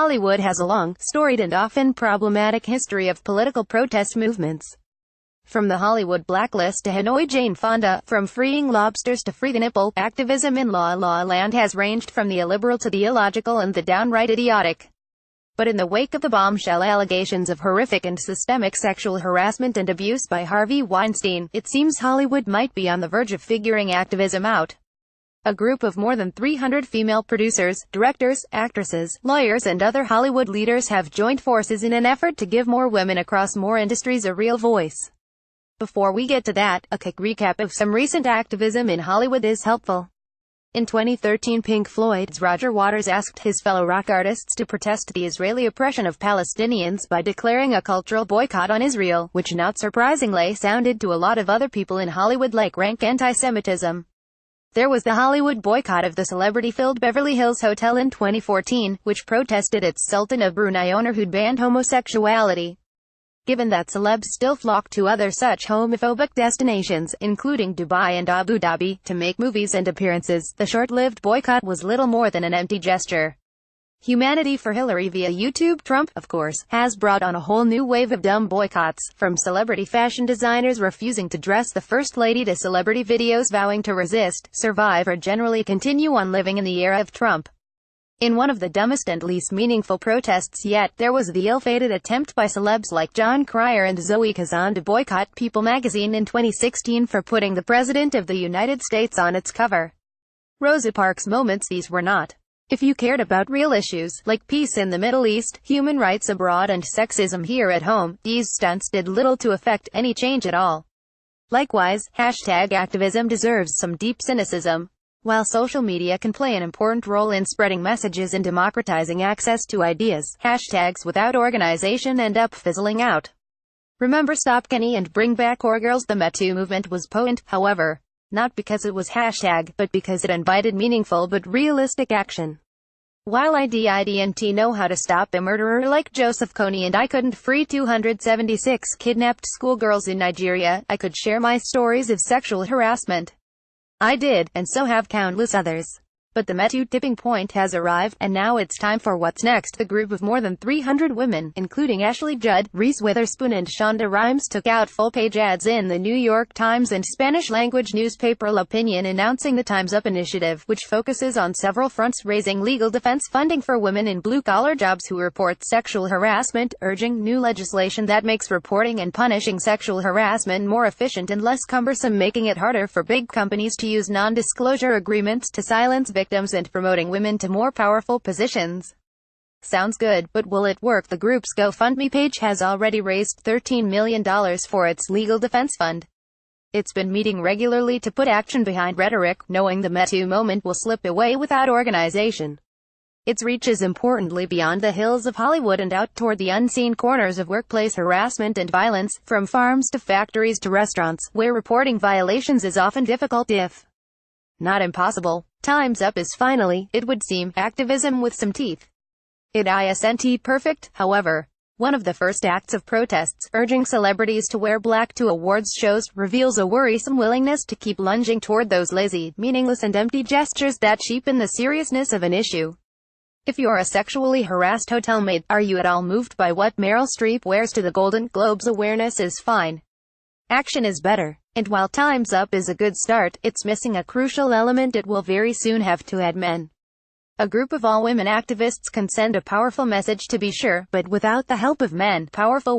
Hollywood has a long, storied and often problematic history of political protest movements. From the Hollywood blacklist to Hanoi Jane Fonda, from freeing lobsters to free the nipple, activism in La La Land has ranged from the illiberal to the illogical and the downright idiotic. But in the wake of the bombshell allegations of horrific and systemic sexual harassment and abuse by Harvey Weinstein, it seems Hollywood might be on the verge of figuring activism out. A group of more than 300 female producers, directors, actresses, lawyers and other Hollywood leaders have joined forces in an effort to give more women across more industries a real voice. Before we get to that, a quick recap of some recent activism in Hollywood is helpful. In 2013, Pink Floyd's Roger Waters asked his fellow rock artists to protest the Israeli oppression of Palestinians by declaring a cultural boycott on Israel, which not surprisingly sounded to a lot of other people in Hollywood like rank anti-Semitism. There was the Hollywood boycott of the celebrity-filled Beverly Hills Hotel in 2014, which protested its Sultan of Brunei owner who'd banned homosexuality. Given that celebs still flock to other such homophobic destinations, including Dubai and Abu Dhabi, to make movies and appearances, the short-lived boycott was little more than an empty gesture. Humanity for Hillary via YouTube. Trump, of course, has brought on a whole new wave of dumb boycotts, from celebrity fashion designers refusing to dress the First Lady to celebrity videos vowing to resist, survive or generally continue on living in the era of Trump. In one of the dumbest and least meaningful protests yet, there was the ill-fated attempt by celebs like Jon Cryer and Zoe Kazan to boycott People magazine in 2016 for putting the President of the United States on its cover. Rosa Parks moments these were not. If you cared about real issues, like peace in the Middle East, human rights abroad and sexism here at home, these stunts did little to affect any change at all. Likewise, #activism deserves some deep cynicism. While social media can play an important role in spreading messages and democratizing access to ideas, hashtags without organization end up fizzling out. Remember Stop Kenny and Bring Back Our Girls? The Me Too movement was potent, however. Not because it was hashtag, but because it invited meaningful but realistic action. While I didn't know how to stop a murderer like Joseph Kony and I couldn't free 276 kidnapped schoolgirls in Nigeria, I could share my stories of sexual harassment. I did, and so have countless others. But the Me Too tipping point has arrived, and now it's time for what's next. The group of more than 300 women, including Ashley Judd, Reese Witherspoon and Shonda Rhimes, took out full-page ads in the New York Times and Spanish-language newspaper La Opinion announcing the Time's Up initiative, which focuses on several fronts: raising legal defense funding for women in blue-collar jobs who report sexual harassment, urging new legislation that makes reporting and punishing sexual harassment more efficient and less cumbersome, making it harder for big companies to use non-disclosure agreements to silence victims, and promoting women to more powerful positions. Sounds good, but will it work? The group's GoFundMe page has already raised $13 million for its legal defense fund. It's been meeting regularly to put action behind rhetoric, knowing the Me Too moment will slip away without organization. Its reach is importantly beyond the hills of Hollywood and out toward the unseen corners of workplace harassment and violence, from farms to factories to restaurants, where reporting violations is often difficult if not impossible. Time's Up is finally, it would seem, activism with some teeth. It isn't perfect, however. One of the first acts of protests, urging celebrities to wear black to awards shows, reveals a worrisome willingness to keep lunging toward those lazy, meaningless and empty gestures that cheapen the seriousness of an issue. If you're a sexually harassed hotel maid, are you at all moved by what Meryl Streep wears to the Golden Globes? Awareness is fine. Action is better. And while Time's Up is a good start, it's missing a crucial element it will very soon have to add: men. A group of all-women activists can send a powerful message, to be sure, but without the help of men, powerful